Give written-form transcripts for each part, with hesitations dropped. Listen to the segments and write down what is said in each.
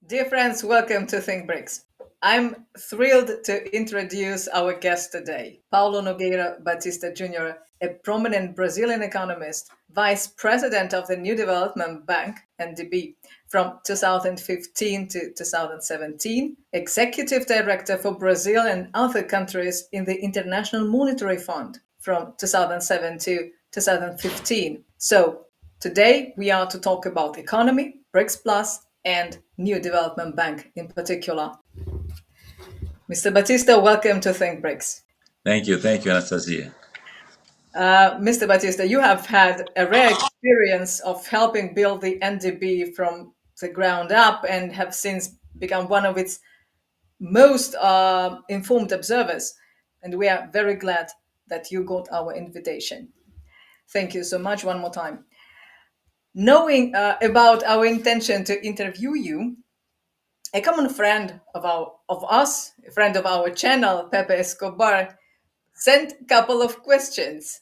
Dear friends, welcome to Think BRICS. I'm thrilled to introduce our guest today, Paulo Nogueira Batista Jr., a prominent Brazilian economist, vice president of the New Development Bank, NDB, from 2015 to 2017, executive director for Brazil and other countries in the International Monetary Fund from 2007 to 2015. So, today we are to talk about economy, BRICS Plus, and New Development Bank in particular. Mr. Batista, welcome to Think BRICS. Thank you, Anastasia. Mr. Batista, you have had a rare experience of helping build the NDB from the ground up and have since become one of its most informed observers. And we are very glad that you got our invitation. Thank you so much one more time. Knowing about our intention to interview you, a common friend of us, a friend of our channel, Pepe Escobar, sent a couple of questions,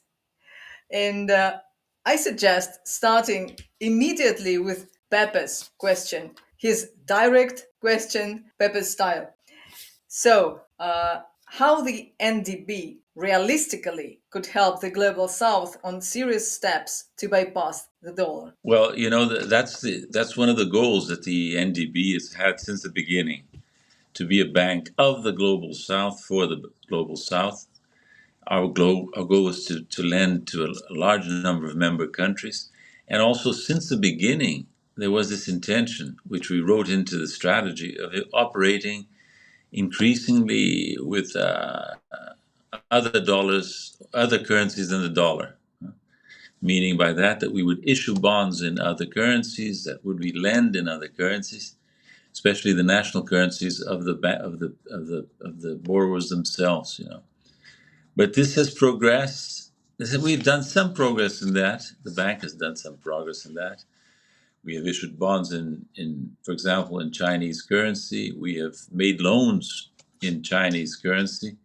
and I suggest starting immediately with Pepe's question, his direct question, Pepe's style. So, how the NDB realistically could help the global South on serious steps to bypass the dollar? Well, that's one of the goals that the NDB has had since the beginning, to be a bank of the global South for the global South. Our goal is to lend to a large number of member countries, and also since the beginning there was this intention, which we wrote into the strategy, of it operating increasingly with other currencies than the dollar. Meaning by that we would issue bonds in other currencies, that would we lend in other currencies, especially the national currencies of the borrowers themselves. But this has progressed. We've done some progress in that. The bank has done some progress in that. We have issued bonds for example, in Chinese currency. We have made loans in Chinese currency,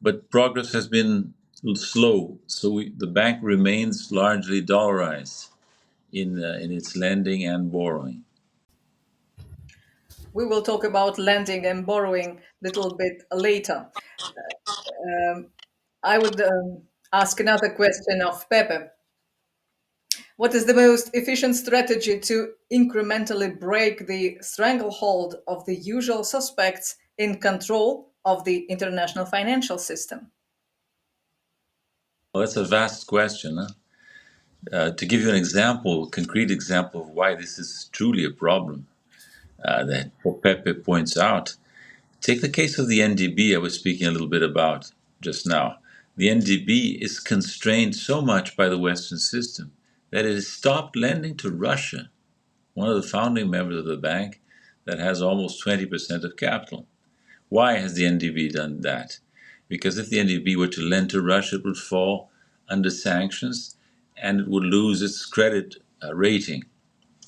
but progress has been slow. So the bank remains largely dollarized in its lending and borrowing. We will talk about lending and borrowing a little bit later. I would ask another question of Pepe. What is the most efficient strategy to incrementally break the stranglehold of the usual suspects in control of the international financial system? Well, that's a vast question. Huh? To give you an example, a concrete example of why this is truly a problem that Pepe points out, take the case of the NDB I was speaking a little bit about just now. The NDB is constrained so much by the Western system that it has stopped lending to Russia, one of the founding members of the bank that has almost 20% of capital. Why has the NDB done that? Because if the NDB were to lend to Russia, it would fall under sanctions and it would lose its credit rating.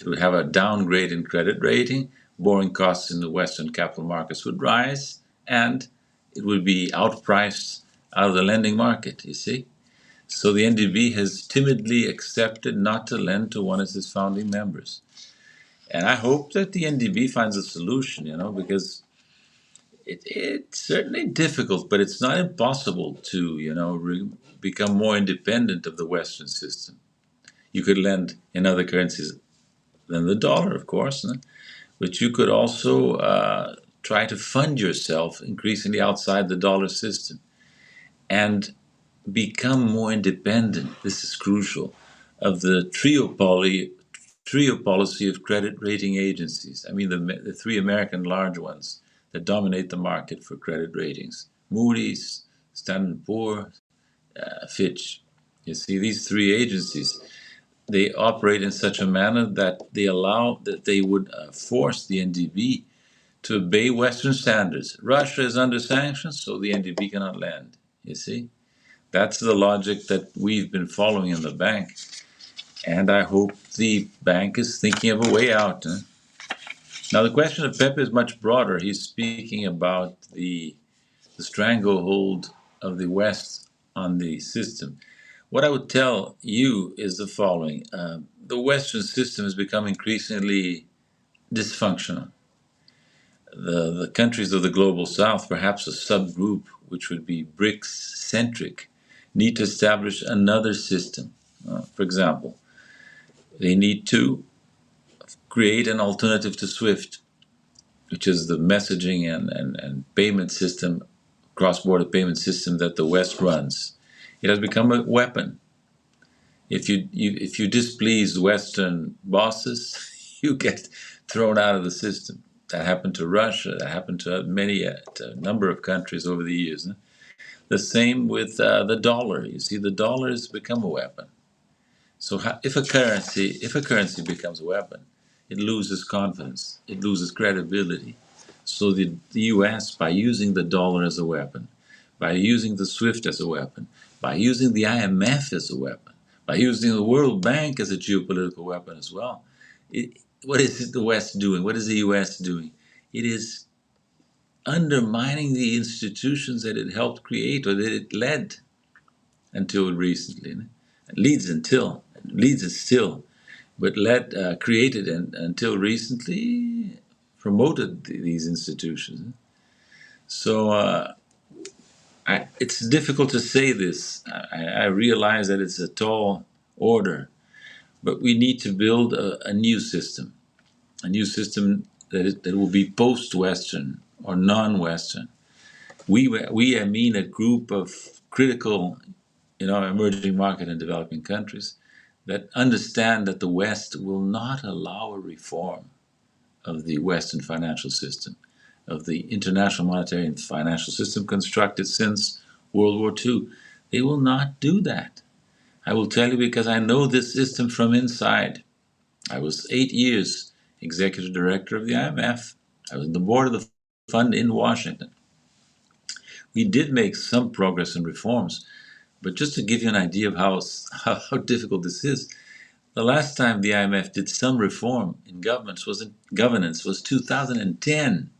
It would have a downgrade in credit rating, borrowing costs in the Western capital markets would rise, and it would be outpriced out of the lending market, you see? So the NDB has timidly accepted not to lend to one of its founding members. And I hope that the NDB finds a solution, because it's certainly difficult, but it's not impossible to, become more independent of the Western system. You could lend in other currencies than the dollar, of course, but you could also try to fund yourself increasingly outside the dollar system and become more independent. This is crucial, of the trio policy of credit rating agencies. I mean, the three American large ones that dominate the market for credit ratings: Moody's, Standard and Poor's, Fitch. You see, these three agencies, they operate in such a manner that they would force the NDB to obey Western standards. Russia is under sanctions, so the NDB cannot lend. You see, that's the logic that we've been following in the bank, and I hope the bank is thinking of a way out. Now, the question of Pepe is much broader. He's speaking about the stranglehold of the West on the system. What I would tell you is the following: the Western system has become increasingly dysfunctional. The countries of the global south, perhaps a subgroup which would be BRICS centric, need to establish another system. For example, they need to create an alternative to SWIFT, which is the messaging and payment system, cross border payment system that the West runs. It has become a weapon. If you displease Western bosses, you get thrown out of the system. That happened to Russia. That happened to to a number of countries over the years. The same with the dollar. You see, the dollar has become a weapon. So if a currency becomes a weapon, it loses confidence. It loses credibility. So the U.S., by using the dollar as a weapon, by using the SWIFT as a weapon, by using the IMF as a weapon, by using the World Bank as a geopolitical weapon as well, what is the West doing? What is the U.S. doing? It is undermining the institutions that it helped create or that it led until recently. It leads us still, but led created and until recently promoted these institutions. So it's difficult to say this. I realize that it's a tall order, but we need to build a new system, that will be post-Western or non-Western. I mean a group of critical, emerging market and developing countries that understand that the West will not allow a reform of the Western financial system, of the international monetary and financial system constructed since World War II. They will not do that. I will tell you because I know this system from inside. I was 8 years executive director of the IMF. I was on the board of the fund in Washington. We did make some progress in reforms, but just to give you an idea of how difficult this is, the last time the IMF did some reform in governance was 2010,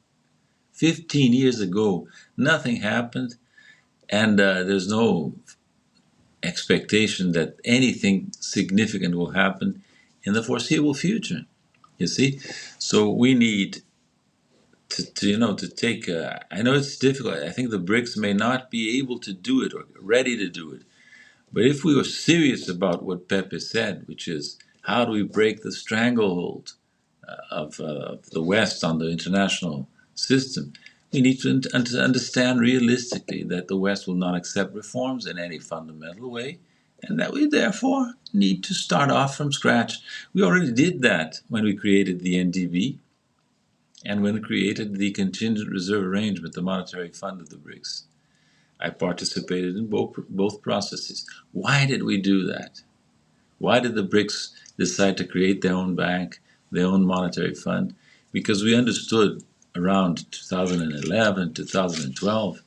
15 years ago. Nothing happened, and there's no expectation that anything significant will happen in the foreseeable future. You see, so we need to take. I know it's difficult. I think the BRICS may not be able to do it or ready to do it. But if we were serious about what Pepe said, which is how do we break the stranglehold of the West on the international system, we need to understand realistically that the West will not accept reforms in any fundamental way, and that we therefore need to start off from scratch. We already did that when we created the NDB and when we created the contingent reserve arrangement, the monetary fund of the BRICS. I participated in both processes. Why did we do that? Why did the BRICS decide to create their own bank, their own monetary fund? Because we understood around 2011, 2012,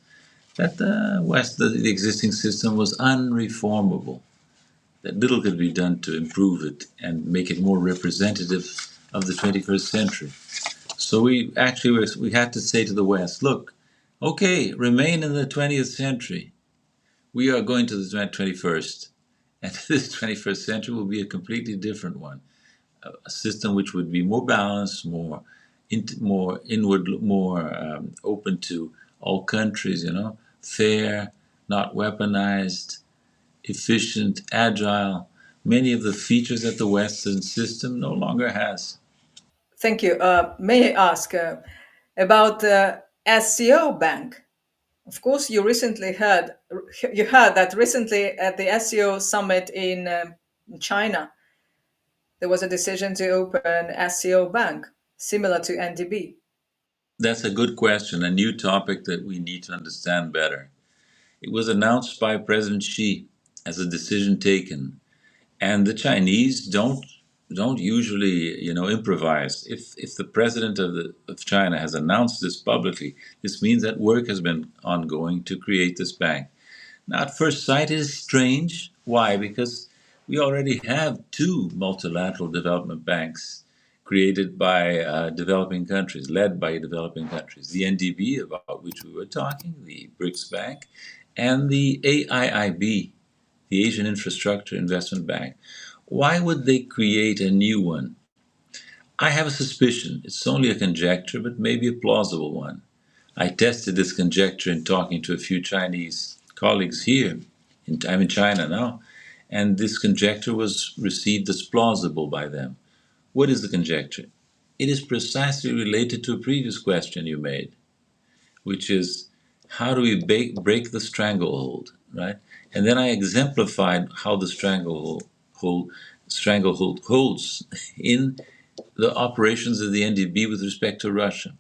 that the existing system was unreformable, that little could be done to improve it and make it more representative of the 21st century. So we had to say to the West, look, okay, remain in the 20th century. We are going to the 21st. And this 21st century will be a completely different one. A system which would be more balanced, more inward, more open to all countries, fair, not weaponized, efficient, agile. Many of the features that the Western system no longer has. Thank you. May I ask about the SCO Bank? Of course, you heard that recently at the SEO summit in China, there was a decision to open SEO Bank, similar to NDB. That's a good question, a new topic that we need to understand better. It was announced by President Xi as a decision taken, and the Chinese don't usually improvise. If the president of China has announced this publicly, this means that work has been ongoing to create this bank. Now, at first sight, it is strange. Why? Because we already have two multilateral development banks created by developing countries, led by developing countries. The NDB, about which we were talking, the BRICS Bank, and the AIIB, the Asian Infrastructure Investment Bank. Why would they create a new one? I have a suspicion. It's only a conjecture, but maybe a plausible one. I tested this conjecture in talking to a few Chinese colleagues here. I'm in China now, and this conjecture was received as plausible by them. What is the conjecture? It is precisely related to a previous question you made, which is how do we break the stranglehold, right? And then I exemplified how the stranglehold holds in the operations of the NDB with respect to Russia.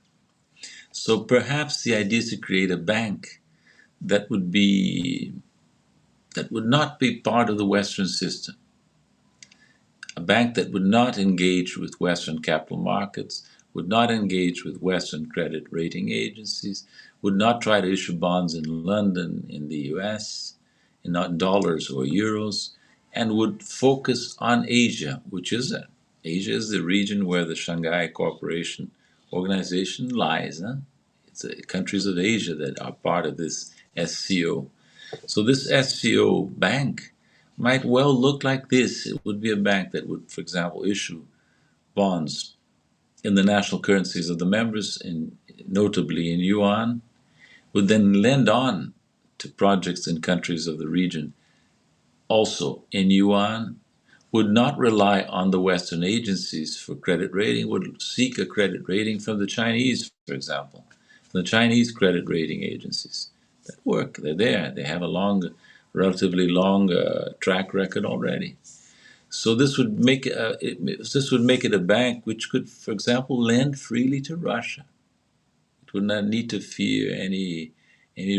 So perhaps the idea is to create a bank that would not be part of the Western system, a bank that would not engage with Western capital markets, would not engage with Western credit rating agencies, would not try to issue bonds in London, in the US, in not dollars or euros, and would focus on Asia, Asia is the region where the Shanghai Cooperation Organization lies. Huh? It's the countries of Asia that are part of this SCO. So this SCO bank might well look like this. It would be a bank that would, for example, issue bonds in the national currencies of the members, notably in yuan, would then lend on to projects in countries of the region also in yuan, would not rely on the Western agencies for credit rating, would seek a credit rating from the Chinese, for example, the Chinese credit rating agencies that work. They're there. They have a relatively long track record already. So this would make it a bank which could, for example, lend freely to Russia. It would not need to fear any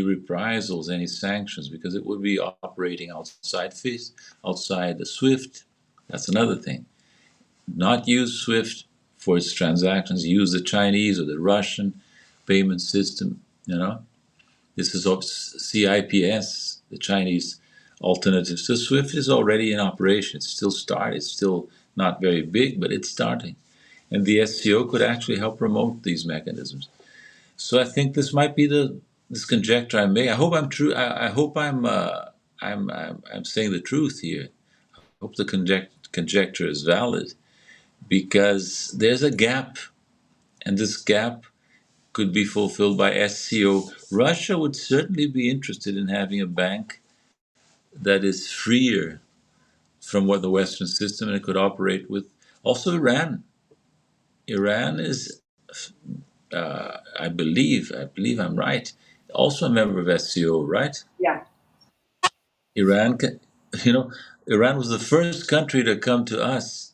reprisals, any sanctions, because it would be operating outside the SWIFT. That's another thing. Not use SWIFT for its transactions. Use the Chinese or the Russian payment system. You know, this is CIPS, the Chinese alternative. So SWIFT is already in operation. It's still started. It's still not very big, but it's starting. And the SCO could actually help promote these mechanisms. So I think this might be this conjecture I make. I hope I'm true. I hope I'm saying the truth here. I hope the conjecture is valid because there's a gap, and this gap could be fulfilled by SCO. Russia would certainly be interested in having a bank that is freer from what the Western system and it could operate with. Also, Iran. Iran is, I believe I'm right. Also a member of SCO, right? Yeah. Iran, you know, Iran was the first country to come to us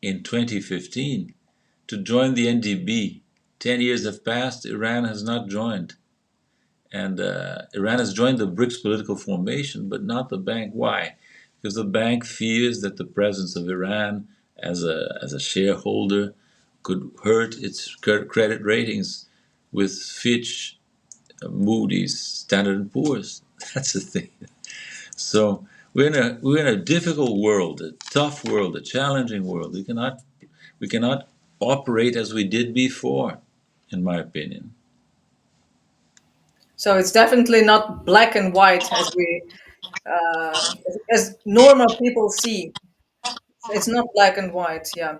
in 2015 to join the NDB. 10 years have passed. Iran has not joined. And Iran has joined the BRICS political formation, but not the bank. Why? Because the bank fears that the presence of Iran as a shareholder could hurt its credit ratings with Fitch, Moody's, Standard and Poor's. That's the thing. So we're in a difficult world, a tough world, a challenging world. We cannot operate as we did before, in my opinion. So it's definitely not black and white as we as normal people see. It's not black and white. Yeah.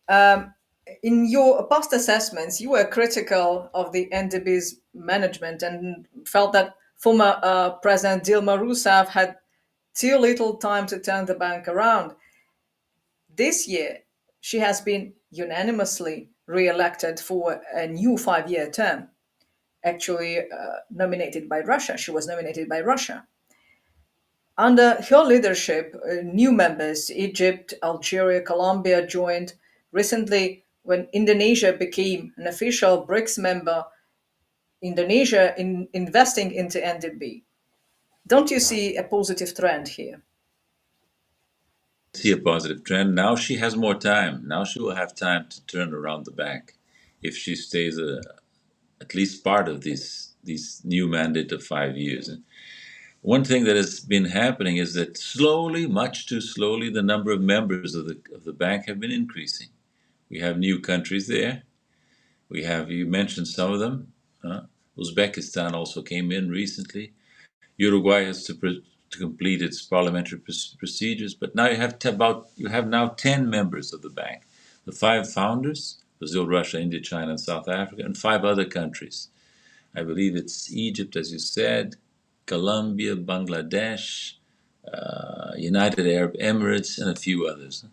Um, in your past assessments, you were critical of the NDB's management and felt that former President Dilma Rousseff had too little time to turn the bank around. This year, she has been unanimously re-elected for a new 5-year term, actually nominated by Russia. She was nominated by Russia. Under her leadership, new members, Egypt, Algeria, Colombia, joined. Recently, when Indonesia became an official BRICS member, Indonesia investing into NDB. Don't you see a positive trend here? See a positive trend. Now she has more time. Now she will have time to turn around the bank if she stays at least part of this new mandate of 5 years. And one thing that has been happening is that slowly, much too slowly, the number of members of the bank have been increasing. We have new countries there. You mentioned some of them. Uzbekistan also came in recently. Uruguay has to complete its parliamentary procedures, but now you have now 10 members of the bank. The five founders, Brazil, Russia, India, China, and South Africa, and five other countries. I believe it's Egypt, as you said, Colombia, Bangladesh, United Arab Emirates, and a few others.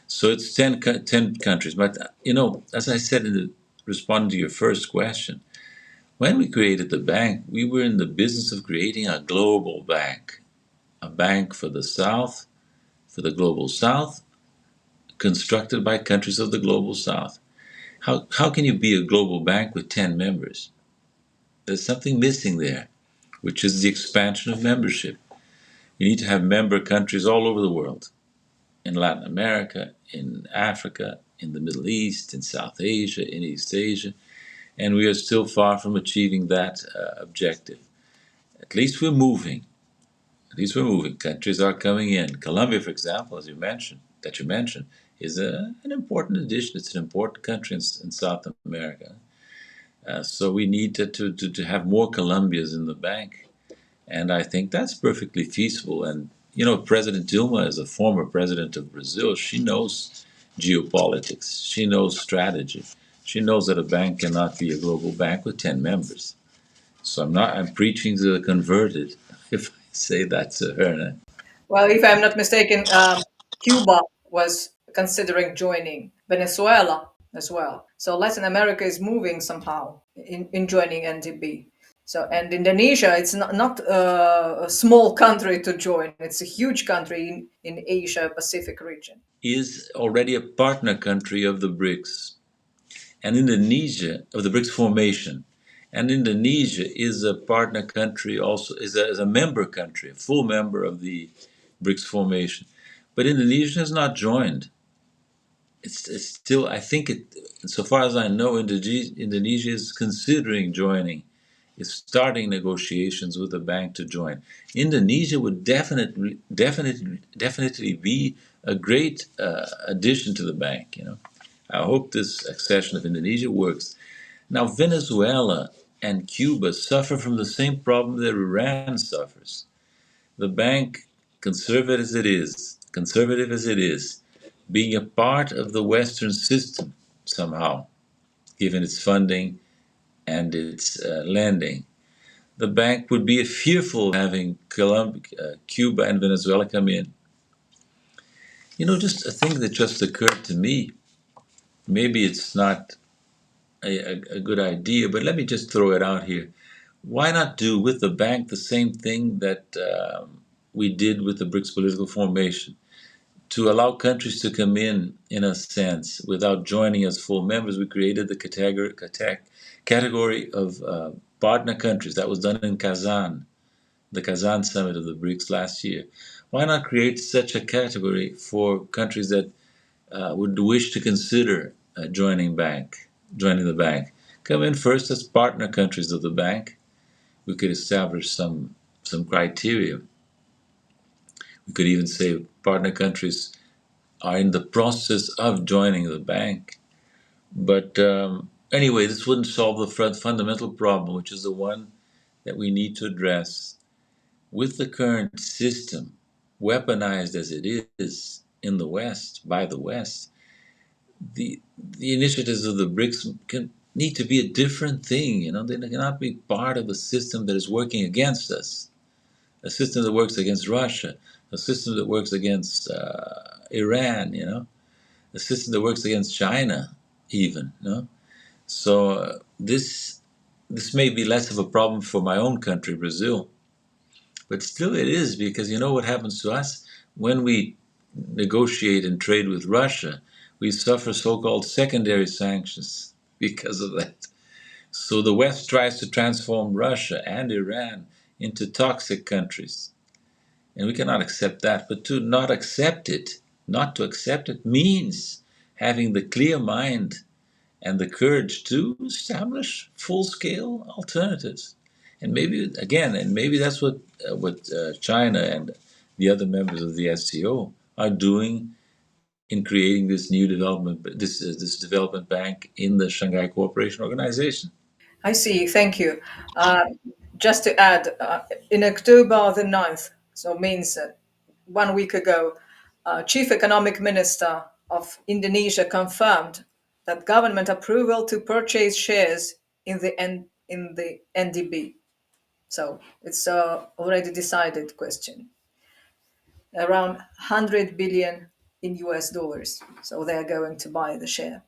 So it's 10 countries. But, as I said in responding to your first question, when we created the bank, we were in the business of creating a global bank, a bank for the South, for the global South, constructed by countries of the global South. How can you be a global bank with 10 members? There's something missing there, which is the expansion of membership. You need to have member countries all over the world, in Latin America, in Africa, in the Middle East, in South Asia, in East Asia, and we are still far from achieving that objective. At least we're moving. At least we're moving. Countries are coming in. Colombia, for example, as you mentioned, is an important addition. It's an important country in South America. So we need to have more Colombias in the bank. And I think that's perfectly feasible. And, President Dilma is a former president of Brazil. She knows geopolitics. She knows strategy. She knows that a bank cannot be a global bank with 10 members. So I'm preaching to the converted if I say that to her. Well, if I'm not mistaken, Cuba was considering joining Venezuela as well. So Latin America is moving somehow in joining NDB. So, and Indonesia, it's not a small country to join. It's a huge country in Asia Pacific region. Is already a partner country of the BRICS. And Indonesia, of the BRICS formation. And Indonesia is a partner country, also is a member country, a full member of the BRICS formation. But Indonesia has not joined. It's still, I think, so far as I know, Indonesia is considering joining, is starting negotiations with the bank to join. Indonesia would definitely be a great addition to the bank. I hope this accession of Indonesia works. Now, Venezuela and Cuba suffer from the same problem that Iran suffers. The bank, conservative as it is, being a part of the Western system somehow, given its funding and its lending, the bank would be fearful of having Cuba and Venezuela come in. Just a thing that just occurred to me. Maybe it's not a good idea, but let me just throw it out here. Why not do with the bank the same thing that we did with the BRICS political formation? To allow countries to come in a sense, without joining as full members, we created the category of partner countries. That was done in Kazan, the Kazan summit of the BRICS last year. Why not create such a category for countries that would wish to consider joining the bank? Come in first as partner countries of the bank. We could establish some criteria. We could even say partner countries are in the process of joining the bank. But anyway, this wouldn't solve the fundamental problem, which is the one that we need to address. With the current system, weaponized as it is in the West, by the West, the initiatives of the BRICS need to be a different thing. They cannot be part of a system that is working against us, a system that works against Russia, a system that works against Iran, a system that works against China, even. So this may be less of a problem for my own country, Brazil, but still it is, because what happens to us when we negotiate and trade with Russia? We suffer so-called secondary sanctions because of that. So the West tries to transform Russia and Iran into toxic countries. And we cannot accept that. But not to accept it means having the clear mind and the courage to establish full-scale alternatives. And maybe that's what China and the other members of the SCO are doing in creating this development bank in the Shanghai Cooperation Organization. I see. Thank you. Uh, just to add, in October the 9th, so means 1 week ago, Chief Economic Minister of Indonesia confirmed that government approval to purchase shares in the NDB. So it's a already decided question. Around 100 billion in US dollars. So they are going to buy the share.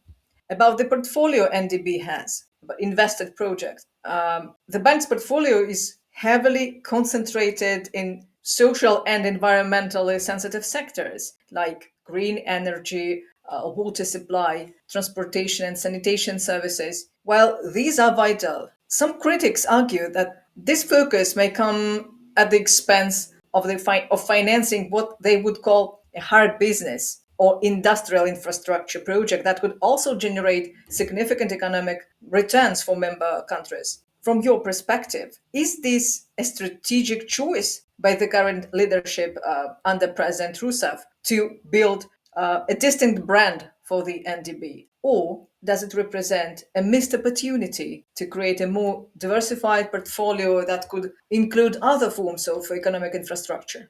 About the portfolio NDB has, invested projects. The bank's portfolio is heavily concentrated in social and environmentally sensitive sectors like green energy, water supply, transportation and sanitation services. While these are vital, some critics argue that this focus may come at the expense of of financing what they would call a hard business or industrial infrastructure project that could also generate significant economic returns for member countries. From your perspective, is this a strategic choice by the current leadership under President Rousseff to build a distinct brand for the NDB? Or does it represent a missed opportunity to create a more diversified portfolio that could include other forms of economic infrastructure?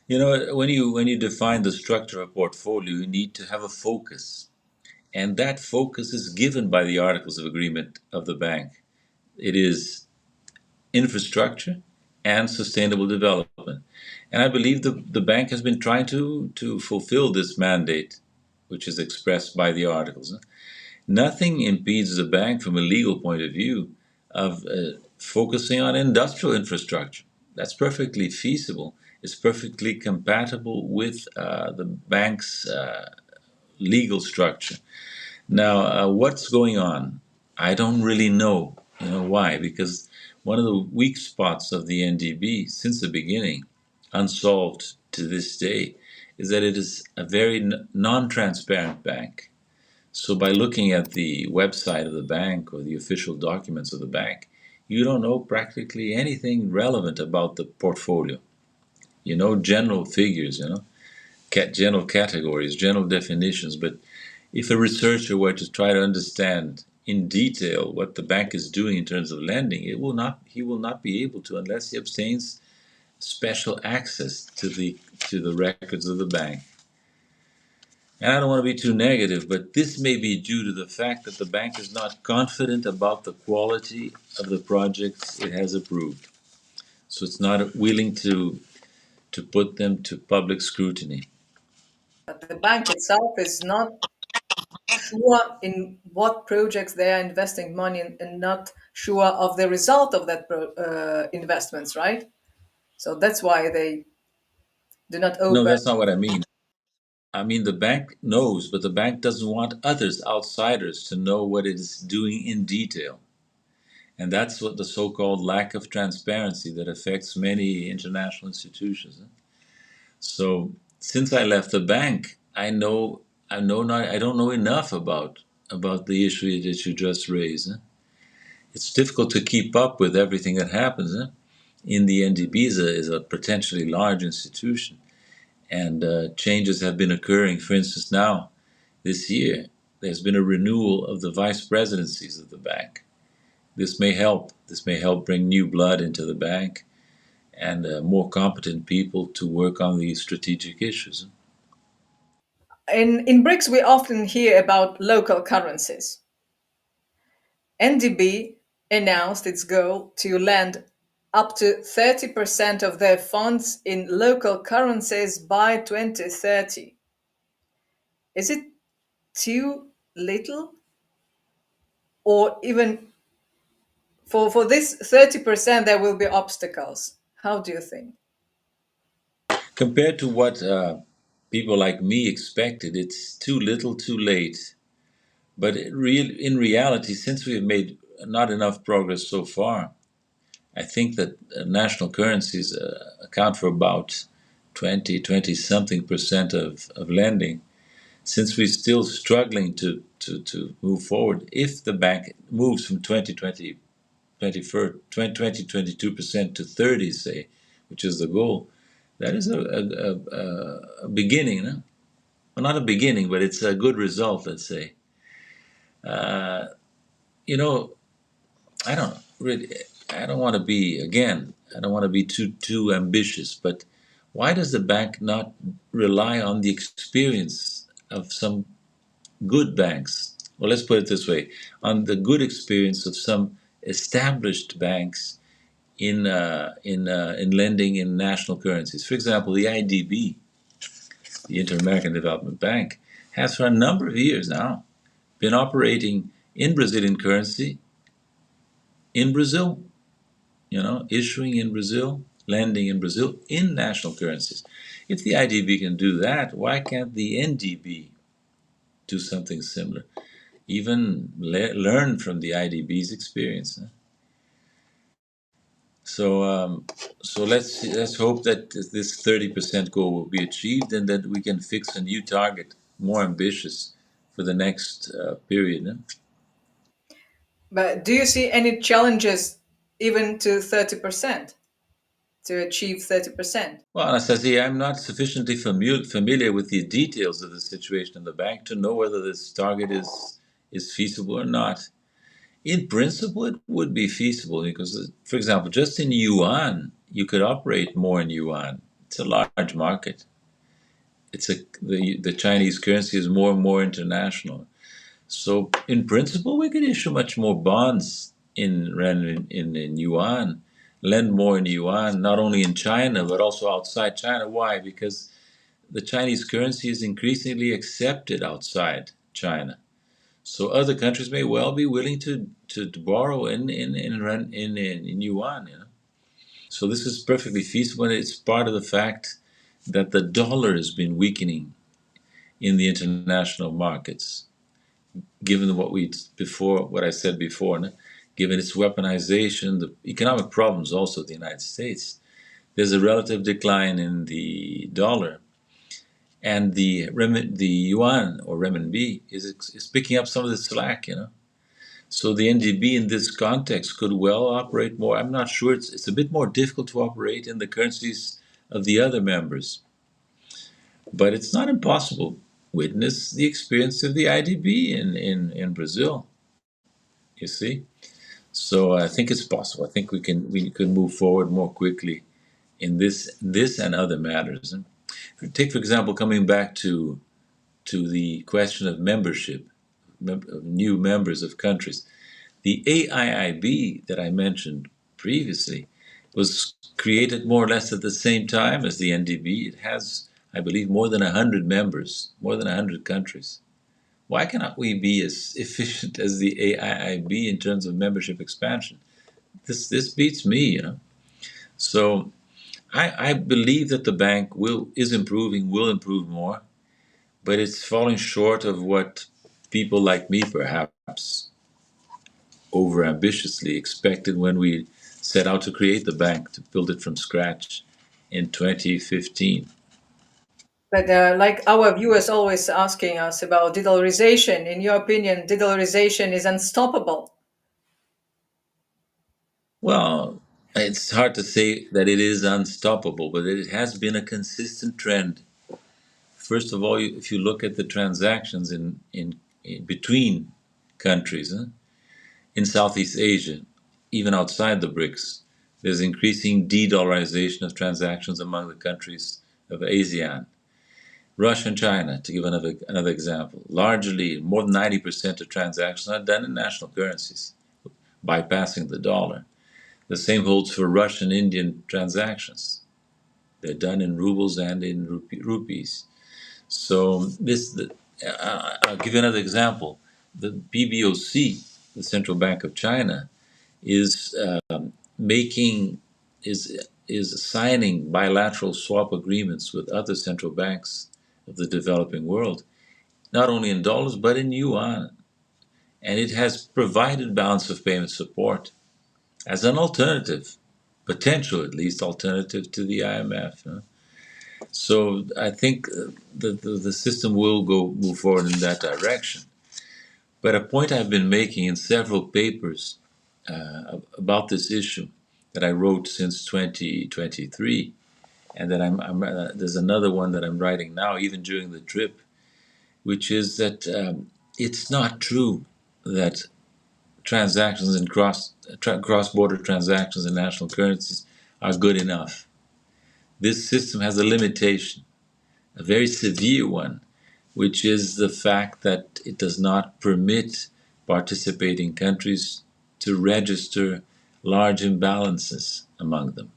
When you define the structure of a portfolio, you need to have a focus, and that focus is given by the Articles of Agreement of the bank. It is infrastructure and sustainable development. And I believe the bank has been trying to fulfill this mandate, which is expressed by the articles. Nothing impedes the bank, from a legal point of view, of focusing on industrial infrastructure. That's perfectly feasible. It's perfectly compatible with the bank's legal structure. Now, what's going on? I don't really know. You know why? Because one of the weak spots of the NDB since the beginning, unsolved to this day, is that it is a very non-transparent bank. So by looking at the website of the bank or the official documents of the bank, you don't know practically anything relevant about the portfolio. You know general figures, general categories, general definitions, but if a researcher were to try to understand in detail what the bank is doing in terms of lending, he will not be able to unless he obtains special access to the records of the bank. And I don't want to be too negative, but this may be due to the fact that the bank is not confident about the quality of the projects it has approved. So it's not willing to put them to public scrutiny. But the bank itself is not sure in what projects they are investing money in and not sure of the result of that investments, right? So that's why they do not No, open. that's not what I mean. I mean, the bank knows, but the bank doesn't want others, outsiders, to know what it is doing in detail. And that's what the so-called lack of transparency that affects many international institutions. So since I left the bank, I don't know enough about the issue that you just raised. It's difficult to keep up with everything that happens. In the NDB is a potentially large institution, and changes have been occurring. For instance, now this year there's been a renewal of the vice presidencies of the bank. This may help. This may help bring new blood into the bank and more competent people to work on these strategic issues. In BRICS, we often hear about local currencies. NDB announced its goal to lend up to 30% of their funds in local currencies by 2030. Is it too little? Or even for this 30%, there will be obstacles? How do you think? Compared to what people like me expected, it's too little, too late. But in reality, since we have made not enough progress so far, I think that national currencies account for about 20 something percent of lending. Since we're still struggling to move forward, if the bank moves from 22% to 30, say, which is the goal, that is a beginning. No? Well, not a beginning, but it's a good result, let's say. Uh, you know, I don't know, really, I don't want to be, again, I don't want to be too ambitious, but why does the bank not rely on the experience of some good banks. Well, let's put it this way: on the good experience of some established banks in lending in national currencies. For example, the IDB, the Inter-American Development Bank, has for a number of years now been operating in Brazilian currency in Brazil. Issuing in Brazil, lending in Brazil in national currencies. If the IDB can do that, why can't the NDB do something similar? Even learn from the IDB's experience. So, let's hope that this 30% goal will be achieved, and that we can fix a new target, more ambitious, for the next period. But do you see any challenges even to 30%, to achieve 30%? Well, Anastasia, I'm not sufficiently familiar with the details of the situation in the bank to know whether this target is feasible or not. In principle, it would be feasible because, for example, just in yuan, you could operate more in yuan. It's a large market. The Chinese currency is more and more international. So, in principle, we could issue much more bonds in yuan, lend more in yuan, not only in China but also outside China. Why? Because the Chinese currency is increasingly accepted outside China. So other countries may well be willing to borrow in yuan. So this is perfectly feasible, and it's part of the fact that the dollar has been weakening in the international markets, given what I said before, no? Given its weaponization, the economic problems also of the United States. There's a relative decline in the dollar, and the yuan or renminbi is picking up some of the slack. So the NDB in this context could well operate more. I'm not sure. It's a bit more difficult to operate in the currencies of the other members, but it's not impossible. Witness the experience of the IDB in Brazil. You see, so I think it's possible. I think we could move forward more quickly in this and other matters. And take, for example, coming back to the question of membership, of new members of countries. The AIIB that I mentioned previously was created more or less at the same time as the NDB. It has, I believe, more than 100 members, more than 100 countries. Why cannot we be as efficient as the AIIB in terms of membership expansion? This beats me. So I believe that the bank is improving, will improve more, but it's falling short of what people like me perhaps overambitiously expected when we set out to create the bank, to build it from scratch in 2015. But like our viewers always asking us about de-dollarization, in your opinion, de-dollarization is unstoppable. Well, it's hard to say that it is unstoppable, but it has been a consistent trend. First of all, if you look at the transactions in between countries, in Southeast Asia, even outside the BRICS, there's increasing de-dollarization of transactions among the countries of ASEAN. Russia and China, to give another example, largely more than 90% of transactions are done in national currencies, bypassing the dollar. The same holds for Russian Indian transactions. They're done in rubles and in rupees. So I'll give you another example. The PBOC, the Central Bank of China, is making is signing bilateral swap agreements with other central banks of the developing world, not only in dollars but in yuan. And it has provided balance of payment support as an alternative, potential at least alternative to the IMF. So I think the system will move forward in that direction. But a point I've been making in several papers about this issue that I wrote since 2023, and that there's another one that I'm writing now, even during the trip, which is that it's not true that transactions in cross-border transactions in national currencies are good enough. This system has a limitation, a very severe one, which is the fact that it does not permit participating countries to register large imbalances among them.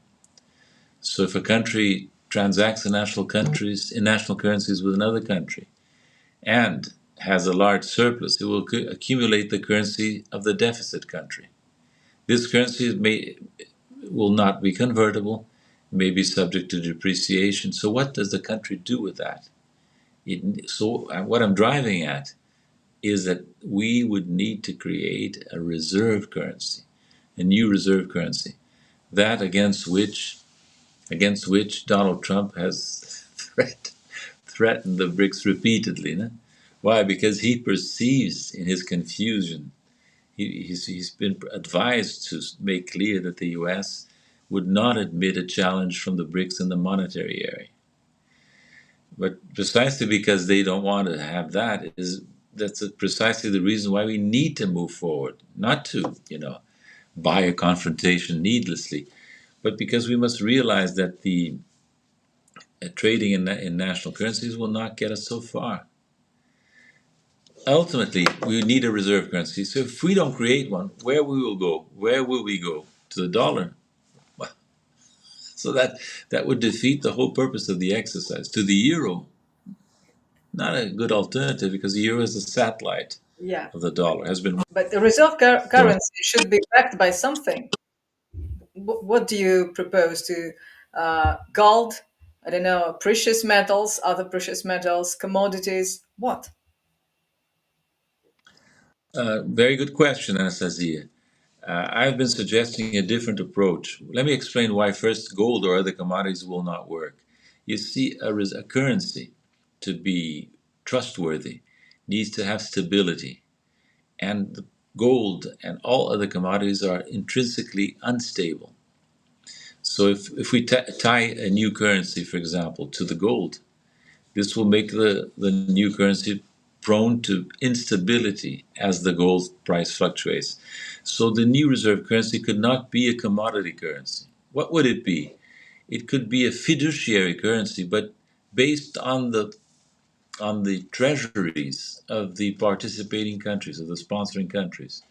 So if a country transacts in national currencies with another country and has a large surplus, it will accumulate the currency of the deficit country. This currency will not be convertible, may be subject to depreciation. So what does the country do with that? What I'm driving at is that we would need to create a reserve currency, a new reserve currency, that against which Donald Trump has threatened the BRICS repeatedly. No? Why? Because he perceives in his confusion, he's been advised to make clear that the US would not admit a challenge from the BRICS in the monetary area. But precisely because they don't want to have that's precisely the reason why we need to move forward, not to, buy a confrontation needlessly, but because we must realize that the trading in national currencies will not get us so far. Ultimately, we need a reserve currency. So if we don't create one, where we will go? Where will we go? To the dollar. Well, so that would defeat the whole purpose of the exercise. To the euro, not a good alternative because the euro is a satellite Yeah. of the dollar. Has been But the reserve one. currency should be backed by something. What do you propose to gold? I don't know, precious metals, other precious metals, commodities. What? Very good question, Anastasia. I've been suggesting a different approach. Let me explain why first gold or other commodities will not work. You see, a currency to be trustworthy needs to have stability, and the gold and all other commodities are intrinsically unstable. So if we tie a new currency, for example, to the gold, this will make the new currency prone to instability as the gold price fluctuates. So the new reserve currency could not be a commodity currency. What would it be? It could be a fiduciary currency, but based on the treasuries of the participating countries, of the sponsoring countries.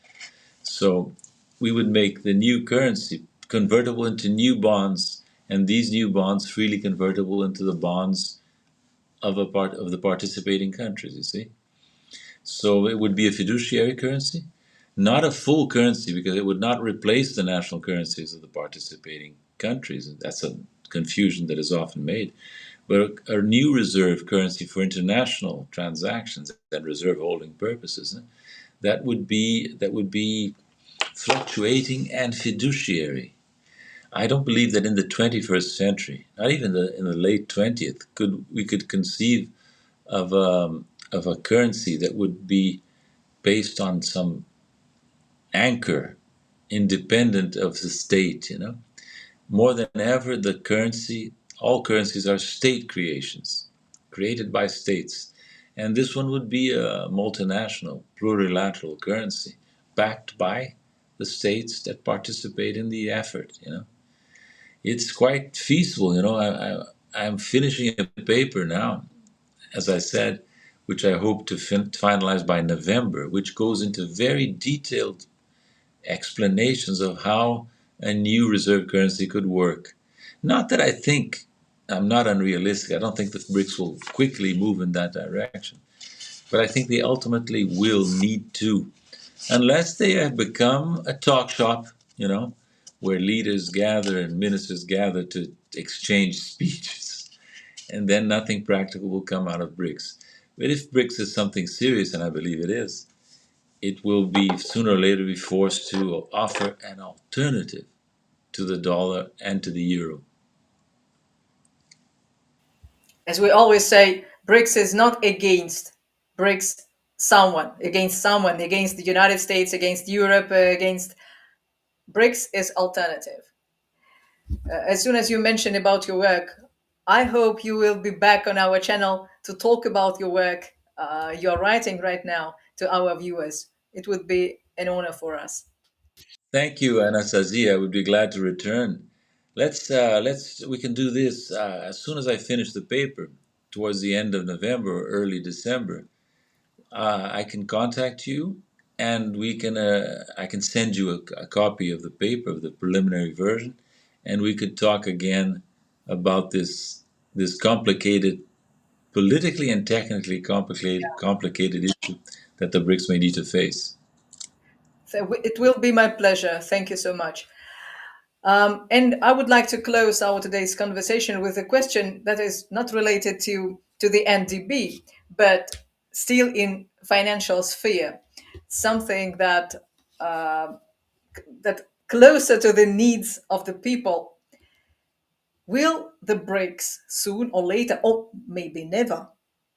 So we would make the new currency convertible into new bonds, and these new bonds freely convertible into the bonds of a part of the participating countries, you see. So it would be a fiduciary currency, not a full currency because it would not replace the national currencies of the participating countries. That's a confusion that is often made. But a new reserve currency for international transactions and reserve holding purposes, that would be fluctuating and fiduciary. I don't believe that in the 21st century, not even in the late 20th, we could conceive of a currency that would be based on some anchor independent of the state, More than ever, all currencies are state creations, created by states. And this one would be a multinational, plurilateral currency, backed by the states that participate in the effort. It's quite feasible, I'm finishing a paper now, as I said, which I hope to finalize by November, which goes into very detailed explanations of how a new reserve currency could work. Not that I think I'm not unrealistic. I don't think the BRICS will quickly move in that direction. But I think they ultimately will need to, unless they have become a talk shop, where leaders gather and ministers gather to exchange speeches, and then nothing practical will come out of BRICS. But if BRICS is something serious, and I believe it is, it will be sooner or later be forced to offer an alternative to the dollar and to the euro. As we always say, BRICS is not against BRICS someone, against the United States, against Europe, against BRICS is alternative. As soon as you mention about your work, I hope you will be back on our channel to talk about your work you're writing right now to our viewers. It would be an honor for us. Thank you, Anastasia. I would be glad to return. We can do this as soon as I finish the paper. towards the end of November or early December, I can contact you, and we can. I can send you a copy of the paper, of the preliminary version, and we could talk again about this complicated, politically and technically complicated issue that the BRICS may need to face. So it will be my pleasure. Thank you so much. And I would like to close our today's conversation with a question that is not related to the NDB, but still in financial sphere, something that closer to the needs of the people. Will the BRICS soon or later, or maybe never,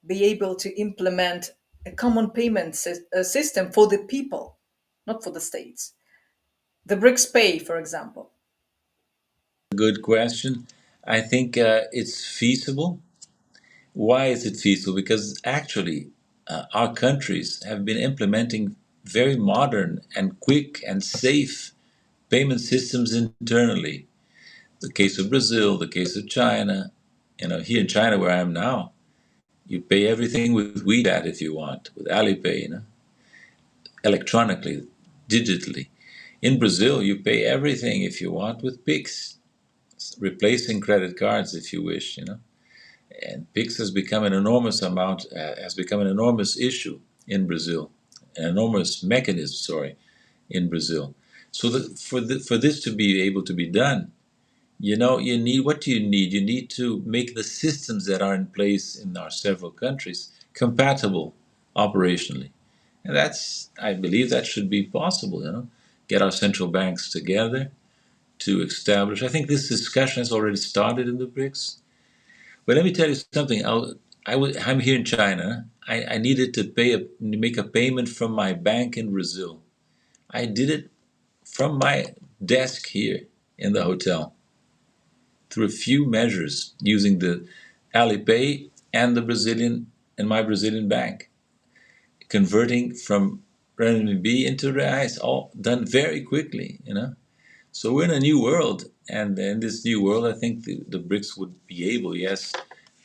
be able to implement a common payment system for the people, not for the states? The BRICS Pay, for example. Good question. I think it's feasible. Why is it feasible? Because actually, our countries have been implementing very modern and quick and safe payment systems internally. The case of Brazil, the case of China. Here in China, where I am now, you pay everything with WeChat if you want, with Alipay, electronically, digitally. In Brazil, you pay everything if you want with Pix, replacing credit cards if you wish. And Pix has become an enormous issue in Brazil, an enormous mechanism, sorry, in Brazil. So for this to be able to be done, you need, what do you need? You need to make the systems that are in place in our several countries compatible operationally. And I believe that should be possible, get our central banks together to establish. I think this discussion has already started in the BRICS. But let me tell you something. I'm here in China. I needed to make a payment from my bank in Brazil. I did it from my desk here in the hotel through a few measures using the Alipay and my Brazilian bank, converting from renminbi into reais, all done very quickly. So we're in a new world, and in this new world, I think the BRICS would be able, yes,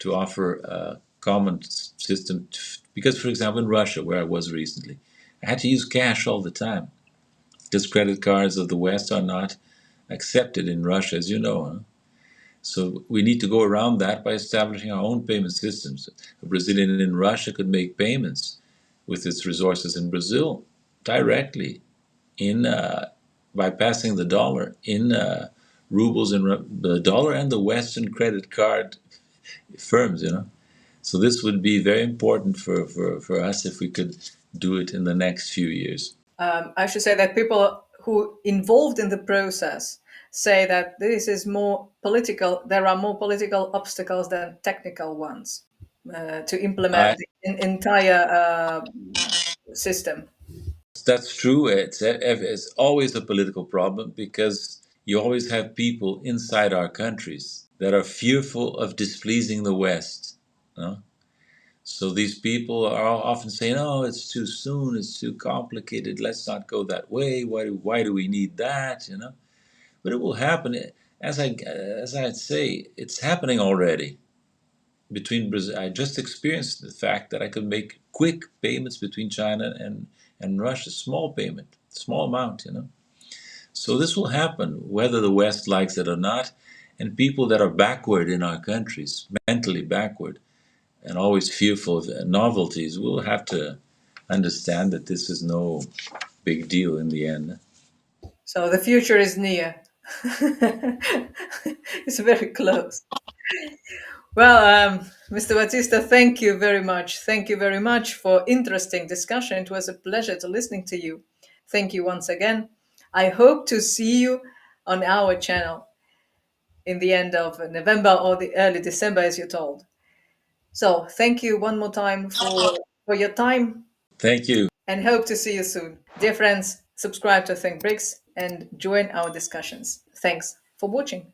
to offer a common system. Because, for example, in Russia, where I was recently, I had to use cash all the time because credit cards of the West are not accepted in Russia, as you know. Huh? So we need to go around that by establishing our own payment systems. A Brazilian in Russia could make payments with its resources in Brazil directly in by passing the dollar in rubles and the dollar and the Western credit card firms. So this would be very important for us if we could do it in the next few years. I should say that people who involved in the process say that this is more political. There are more political obstacles than technical ones to implement I, the entire system. that's true. It's always a political problem because you always have people inside our countries that are fearful of displeasing the West. No? So these people are often saying, "Oh, it's too soon. It's too complicated. Let's not go that way. Why do we need that?" But it will happen. As I say, it's happening already. Between Brazil, I just experienced the fact that I could make quick payments between China and Russia, small payment, small amount. So this will happen whether the West likes it or not, and people that are backward in our countries, mentally backward, and always fearful of novelties, will have to understand that this is no big deal in the end. So the future is near. It's very close. Well, Mr. Batista, thank you very much. Thank you very much for interesting discussion. It was a pleasure to listening to you. Thank you once again. I hope to see you on our channel in the end of November or the early December, as you told. So thank you one more time for your time Thank you. and hope to see you soon. Dear friends, subscribe to Think BRICS and join our discussions. Thanks for watching.